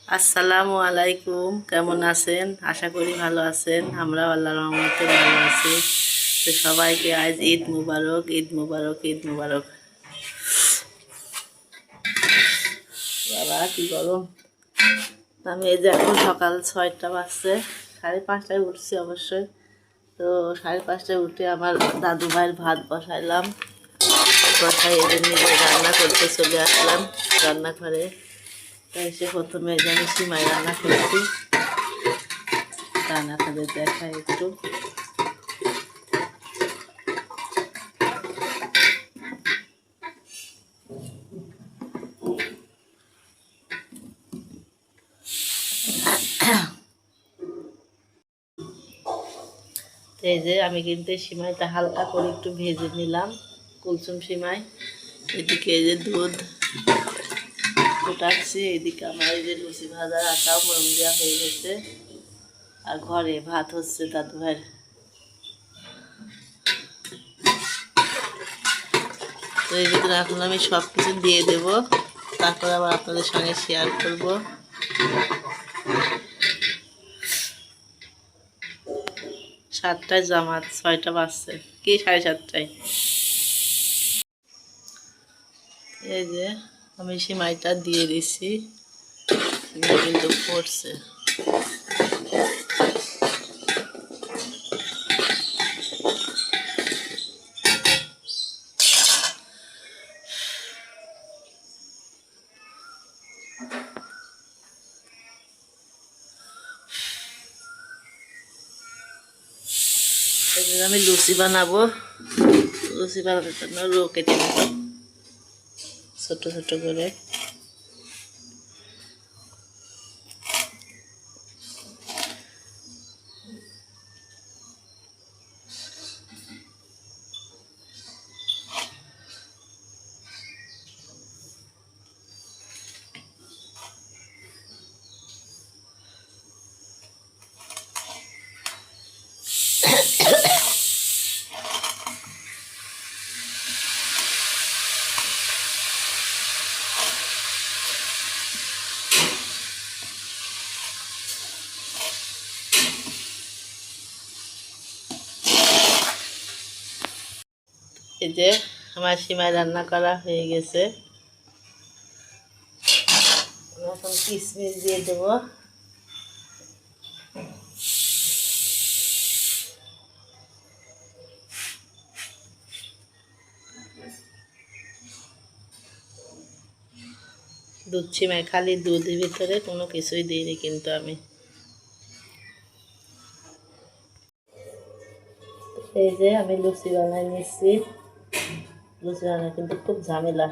আসসালামু আলাইকুম, কেমন আছেন? আশা করি ভালো আছেন। আমরা আল্লাহর রহমতে ভালো আছি। তো সবাইকে আজ ঈদ মুবারক, ঈদ মুবারক, ঈদ মুবারক। বাবা কি গরম! আমি এই যে এখন সকাল 6টা বাজছে, 5:30টায় উঠছি অবশ্যই। তো 5:30টায় উঠে আমার দাদু ভাইয়ের ভাত বসাইলাম, বসাই এই যে নিজে রান্না করতে চলে আসলাম রান্নাঘরে। তাই সে প্রথমে এই যে আমি সিমাই রান্না করছি, রান্না তাদের দেখাই একটু। এই যে আমি কিন্তু সিমাইটা হালকা করে একটু ভেজে নিলাম, কুলসুম সিমাই। এদিকে এই যে দুধ ফুটাচ্ছি, এদিকে আমার এই যে লুচি ভাজার আটাও মরম দেওয়া হয়ে গেছে, আর ঘরে ভাত হচ্ছে দাদু ভাইয়ের। তো এই ভিতরে এখন আমি সব কিছু দিয়ে দেবো, তারপর আবার আপনাদের সঙ্গে শেয়ার করব। 7টায় জামাত, 6টা বাজছে, কি 7:30টায়। এই যে আমি সিমাইটা দিয়ে দিছি, সিমাই কিন্তু পড়ছে। এই যে আমি লুচি বানাবো, লুচি বানানোর জন্য রো কেটে নেব ছোট ছোট করে। এই যে আমার সিমাই রান্না করা হয়ে গেছে, এখন কিশমিশ দিয়ে দেবো। দুধ সিমাই, খালি দুধের ভিতরে কোনো কিছুই দিইনি কিন্তু আমি। এই যে আমি লুচি বানাই নিচ্ছি, লুচি বানানো কিন্তু খুব ঝামেলা।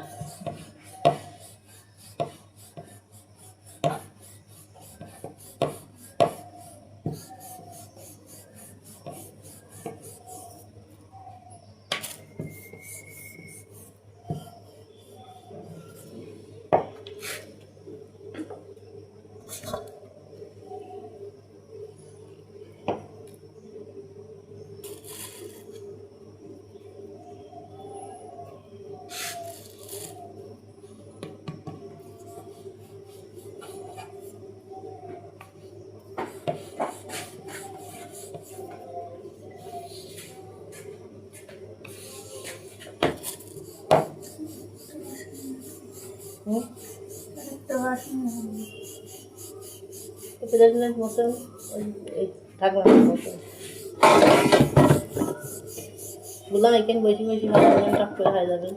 মতন বললাম এখানে বসে বসে টপ করে হয়ে যাবে।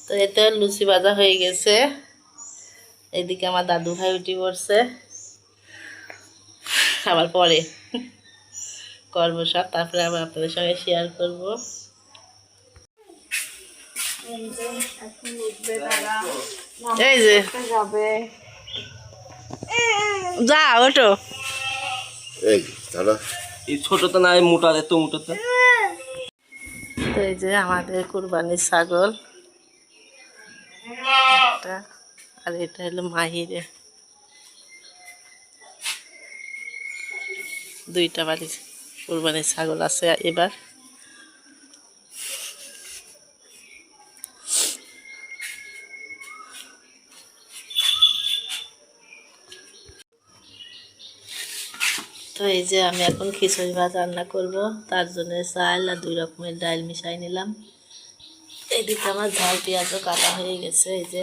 তো এতে লুচি ভাজা হয়ে গেছে, এদিকে আমার দাদু ভাই উঠে পড়ছে, আবার পরে করবো সব, তারপরে আবার আপনাদের সঙ্গে শেয়ার করব। এই যে যা ওটো, এই ছোটটা না মোটা, এত মোটাটা। তো এই যে আমাদের কুরবানির ছাগল একটা, আর এটা হলো মাহিরে, 2টা বাড়ি। কুরবানির ছাগল আছে এবার। তো এই যে আমি এখন খিচুড়ি ভাত রান্না করব, তার জন্য চাল আর 2 রকমের ডাল মিশাই নিলাম। এদিকে আমার ঝাল পেঁয়াজও কাটা হয়ে গেছে। এই যে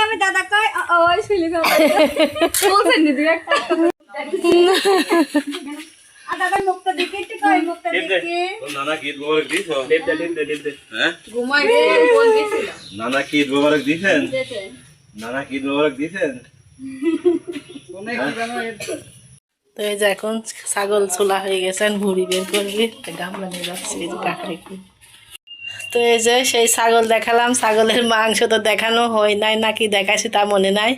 আমি দাদা কই ওই শুলি বলছেন দিদি একটা দাদা মুখটা দেখে একটু কই মুখটা দেখে নানা কি মোবারক দিছো? হ্যাঁ ঘুমাই কোন গেছিল নানা কি মোবারক দিছেন? নানা কি মোবারক দিছেন? তো এই যে এখন ছাগল ছোলা হয়ে গেছে, ভুড়ি বের করবি, গামলা নিয়ে যাচ্ছি এই যে কাকড়ি। তো এই যে সেই ছাগল দেখালাম, ছাগলের মাংস তো দেখানো হয় নাই, নাকি দেখাচ্ছি তা মনে নাই।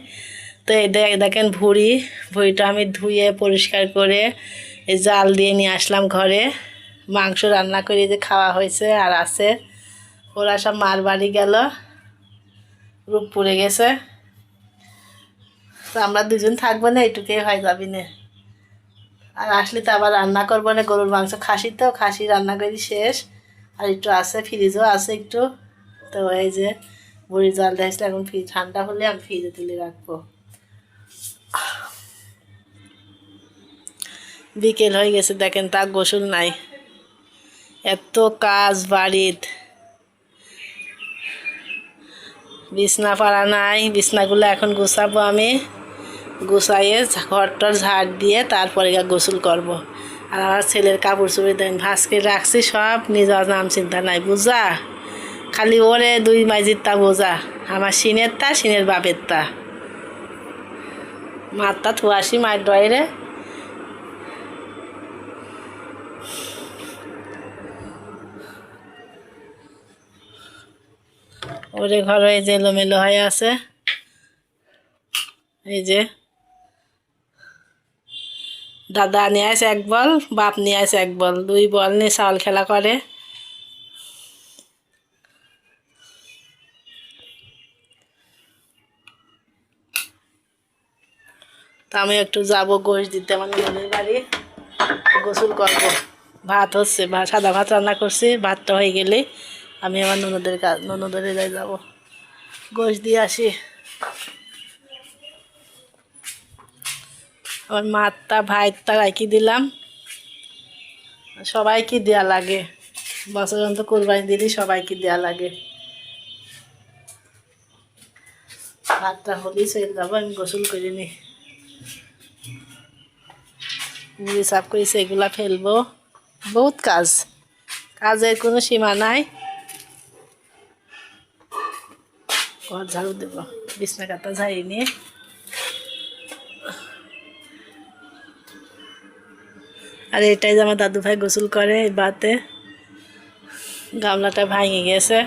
তো এই দেখেন ভুড়িটা আমি ধুয়ে পরিষ্কার করে এই জাল দিয়ে নিয়ে আসলাম ঘরে। মাংস রান্না করে যে খাওয়া হয়েছে আর আছে। ওরা সব মার বাড়ি গেল, রূপপুরে গেছে। তো আমরা দুজন থাকবো না, এইটুকুই হয়ে যাবি না। আর আসলে তো আবার রান্না করবো না, গরুর মাংস খাসি, তো খাসি রান্না করি শেষ। আর একটু আছে, ফ্রিজও আছে একটু। তো এই যে বুড়ির জল দিয়েছিল, এখন ঠান্ডা হলে আমি ফ্রিজে তুলে রাখবো। বিকেল হয়ে গেছে, দেখেন তা গোসল নাই, এত কাজ বাড়ির। বিছনা পাড়া নাই, বিছনাগুলো এখন গুছাবো আমি। গুছাইয়ে ঘরটার ঝাড় দিয়ে তারপরে গোসল করব। আর আমার ছেলের কাপড় চোপড় দেন ভাঁজ করে রাখছি সব, নিজের নাম চিন্তা নাই বুঝা, খালি ওরে 2 মাইজির তা বোঝা। আমার সিনের তা, সিনের বাপের তা, মারটা থুয়াশি মায়ের ডয়েরে। ওরে ঘর হয়ে যে এলোমেলো হয়ে আছে। এই যে দাদা নিয়ে আসে 1 বল, বাপ নিয়ে আসে 1 বল, 2 বল নিয়ে চাল খেলা করে। তা আমি একটু যাবো গোশ দিতে আমার ননদের বাড়ি, গোসল করবো। ভাত হচ্ছে, সাদা ভাত রান্না করছি, ভাতটা হয়ে গেলে আমি আমার ননদের যাবো, গোশ দিয়ে আসি। আমার মারটা ভাইটা রাখি দিলাম, সবাইকে দেওয়া লাগে, বছর অন্তর কোরবানি দিলি সবাইকে দেওয়া লাগে। ভাতটা হলেই চলে যাবো, আমি গোসল করে নি, মুড়ি সাফ করেছি, এগুলা ফেলবো। বহুত কাজ, কাজের কোনো সীমা নাই। ঘর ঝাড়ু দেবো, বিছনা কাটা ঝাড়িয়ে। আর এটাই যে আমার দাদু ভাই গোসল করে এই বাতে, গামলাটা ভাঙে গেছে।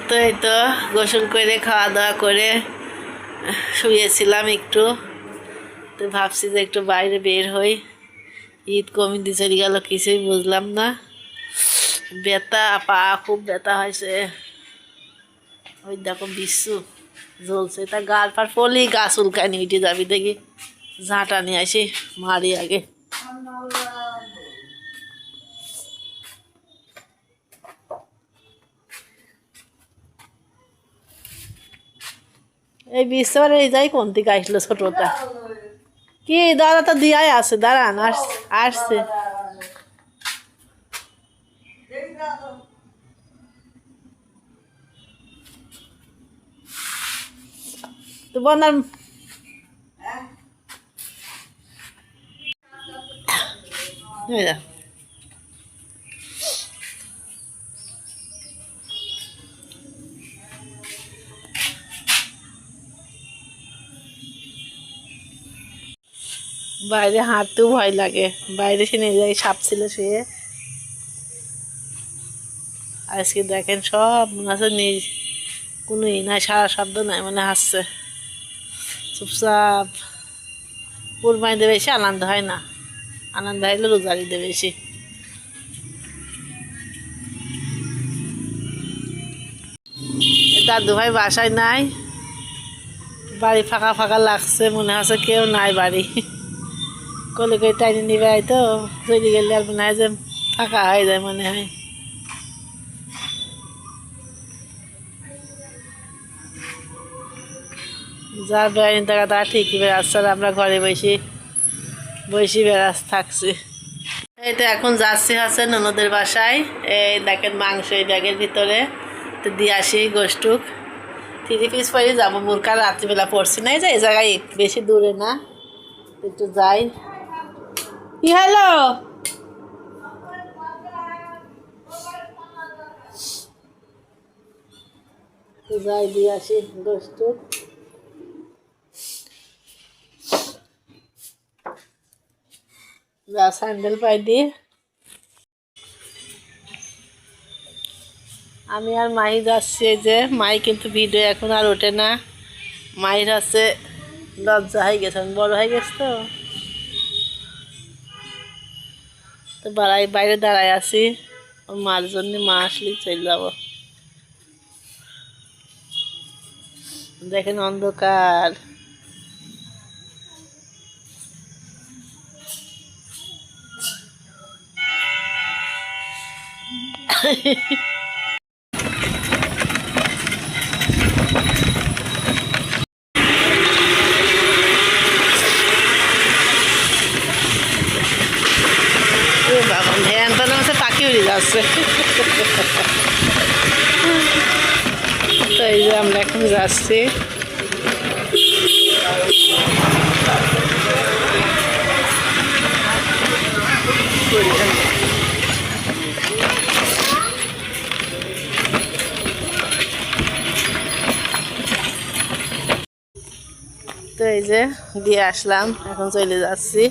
তো এই তো গোসল করে খাওয়া দাওয়া করে শুয়েছিলাম একটু। তো ভাবছি যে একটু বাইরে বের হই, ঈদ কমিয়ে চলে গেল, কিছুই বুঝলাম না। ব্যথা, পা খুব ব্যথা হয়েছে। ওই দেখো বিশ্বু জ্বলছে, তা গাল পার পড়লি গা চুলকানি উঠে যাবি, দেখি ঝাঁটা নিয়ে আসি মারি আগে। এই বিশ্বর এই যাই কোন দিকে আসলো ছোটটা, কি দাদা তো দিয়াই আছে, দাঁড়ান আসছে। তো বন্ধার বাইরে হাঁটতেও ভয় লাগে, বাইরে সে নিয়ে যায়, সাপ ছিল শুয়ে। আজকে দেখেন সব মনে হচ্ছে কোনো নাই, সারা শব্দ নাই, মানে হাসছে চুপচাপ। কুরবানিতে বেশি আনন্দ হয় না, আনন্দ হইলে রোজারিতে বেশি। দাদু ভাই বাসায় নাই, বাড়ি ফাঁকা ফাঁকা লাগছে, মনে হচ্ছে কেউ নাই বাড়ি। কলে করে টাইনে নিবে তো চলে গেলে আর মনে হয় যে ফাঁকা হয়ে যায় মনে হয়। যার বেড়ানি টাকা তারা ঠিকই বেড়াচ্ছে, আর আমরা ঘরে বসে বেড়াচ্ছি থাকছি। এই তো এখন যাচ্ছি হচ্ছে ননদের বাসায়। এই দেখেন মাংস এই ব্যাগের ভিতরে, তো দিয়ে আসি গোষ্ঠুক 3 পিস পরে যাবো। বোরকা রাত্রিবেলা পড়ছি না, যে এই জায়গায় বেশি দূরে না, একটু যাই। কি হলো? যাই দিয়ে আসি গোষ্ঠুক। যা স্যান্ডেল পাই দিয়ে আমি আর মাই যাচ্ছি। যে মাই কিন্তু ভিডিও এখন আর ওঠে না, মায়ের হচ্ছে লজ্জা হয়ে গেছে, বড় হয়ে গেছে তো বাইরে দাঁড়ায় আছি। ওর মার জন্য, মা আসলে চলে যাব। দেখেন অন্ধকার। ধ্যান তো নামছে, পাখি উড়ে যাচ্ছে। তো এই যে আমরা এখন যাচ্ছি। তো এই যে দিয়ে আসলাম, এখন চলে যাচ্ছি।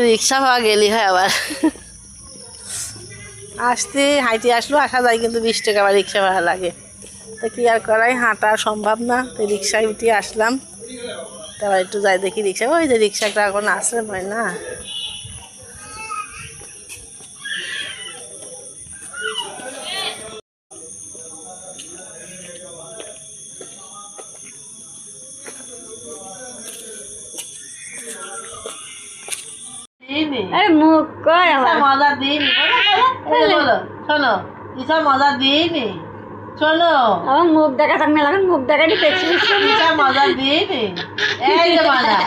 রিক্সা পাওয়া গেলি হয় আবার, আসতে হাইটে আসলো আসা যায়, কিন্তু 20 টাকা আবার রিক্সা ভাড়া লাগে। তো কি আর করাই, হাঁটা সম্ভব না, তো রিক্সায় উঠে আসলাম। তারপর একটু যাই দেখি রিক্সা, ওই যে রিক্সাটা এখন আসে হয় না। আরে মুখ কয় আমার মজা দিইনি, বলো শোনো, ইসা মজা দিইনি, শোনো আমার মুখ দেখা থাক না, এখন মুখ দেখাটি পেছি ইসা মজা দিইনি। এই যে মজা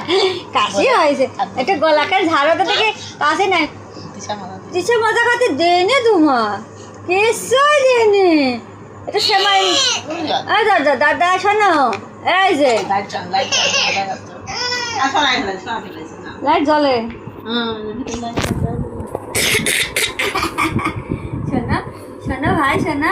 কাশি হয়েছে, একটা গলাকার ঝাড়াতে থেকে কাশি নাই। ইসা মজা দিছে মজা করতে দেনে তোমা কিছুই দেনে, এটা সেমাই। এই দাদা দাদা শোনো, এই যে লাইট জ্বলে, শোনা শোনা ভাই শোনা।